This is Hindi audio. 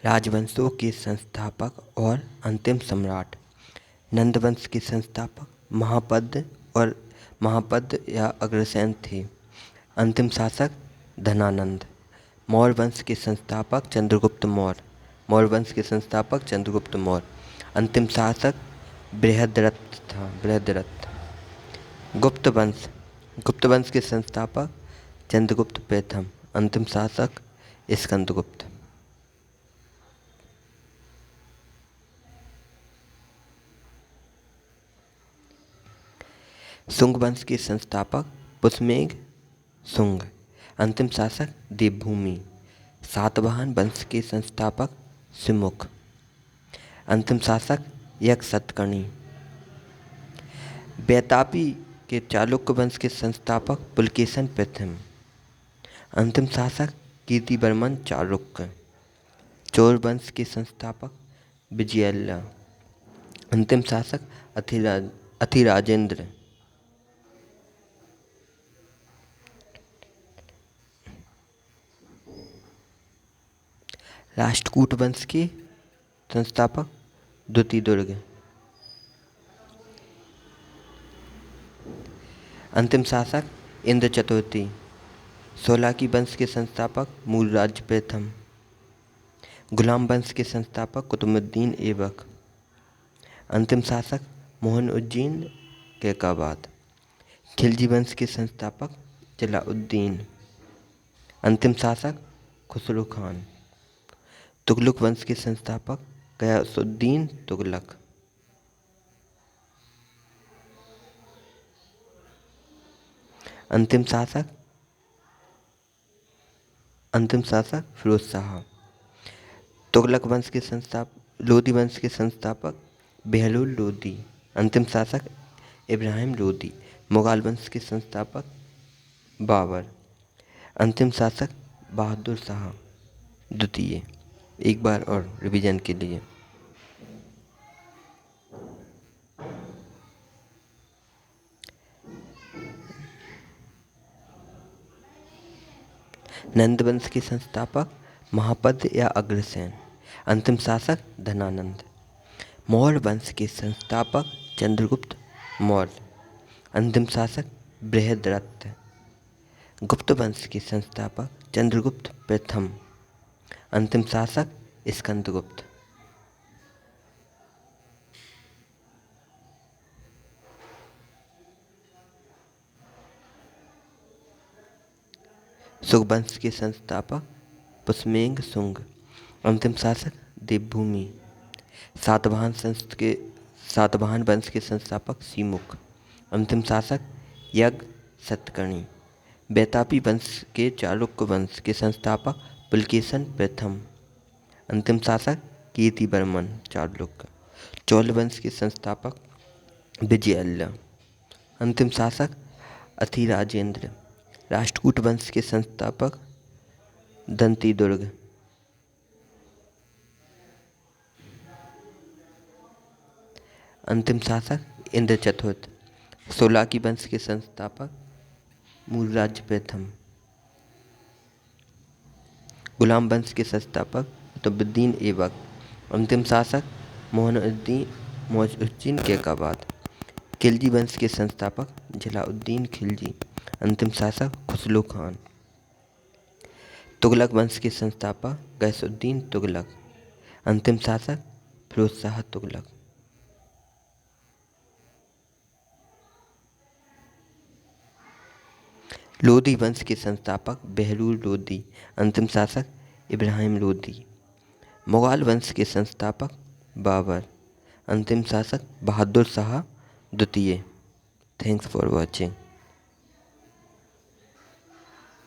राजवंशों के संस्थापक और अंतिम सम्राट। नंद वंश के संस्थापक महापद या अग्रसेन थे। अंतिम शासक धनानंद। मौर्य वंश के संस्थापक चंद्रगुप्त मौर्य। अंतिम शासक बृहद्रथ। गुप्त वंश के संस्थापक चंद्रगुप्त प्रथम। अंतिम शासक स्कंदगुप्त। शुंग वंश के संस्थापक पुष्यमेघ शुंग। अंतिम शासक देवभूमि। सातवाहन वंश के संस्थापक सिमुख। अंतिम शासक यक्षसतकर्णी। वैतापी के चालुक्य वंश के संस्थापक पुलकेशन प्रथम। अंतिम शासक कीर्तिवर्मन चालुक्य। चोल वंश के संस्थापक विजयल्ला। अंतिम शासक अथिराजेंद्र। राष्ट्रकूट वंश के संस्थापक द्रुतिदुर्ग। अंतिम शासक इंद्र चतुर्थी। सोलाकी वंश के संस्थापक मूलराज प्रथम। गुलाम वंश के संस्थापक कुतुबुद्दीन ऐबक। अंतिम शासक मोहन-उद-दीन कैकबाद। खिलजी वंश के संस्थापक जलालुद्दीन। अंतिम शासक खुसरो खान। तुगलक वंश के संस्थापक गयासुद्दीन तुगलक। अंतिम शासक फिरोज शाह। तुगलक वंश के लोदी वंश के संस्थापक बहलोल लोदी। अंतिम शासक इब्राहिम लोदी। मुगल वंश के संस्थापक बाबर। अंतिम शासक बहादुर शाह द्वितीय। एक बार और रिवीजन के लिए। नंद वंश के संस्थापक महापद या अग्रसेन। अंतिम शासक धनानंद। मौर्य वंश के संस्थापक चंद्रगुप्त मौर्य। अंतिम शासक बृहद्रथ। गुप्त वंश के संस्थापक चंद्रगुप्त प्रथम। अंतिम शासक स्कंदगुप्त। शुंग वंश के संस्थापक पुष्यमेघ शुंग। अंतिम शासक देवभूमि। सातवाहन वंश के संस्थापक सिमुख। अंतिम शासक यक्षसतकर्णी। वैतापी वंश के चालुक्य वंश के संस्थापक पुलकेशन प्रथम। अंतिम शासक कीर्तिवर्मन चालुक्य। चोल वंश के संस्थापक विजयल्ला। अंतिम शासक अथिराजेंद्र। राष्ट्रकूट वंश के संस्थापक दंतीदुर्ग। अंतिम शासक इंद्र चतुर्थ। सोलाकी वंश के संस्थापक मूलराज प्रथम। गुलाम वंश के संस्थापक कुतुबुद्दीन ऐबक। अंतिम शासक मोहन-उद-दीन कैकबाद। खिलजी वंश के संस्थापक जलालुद्दीन खिलजी। अंतिम शासक खुसरो खान। तुगलक वंश के संस्थापक गयासुद्दीन तुगलक। अंतिम शासक फिरोज शाह तुगलक। लोदी वंश के संस्थापक बहलोल लोदी। अंतिम शासक इब्राहिम लोदी। मुगल वंश के संस्थापक बाबर। अंतिम शासक बहादुर शाह द्वितीय। Thanks for watching.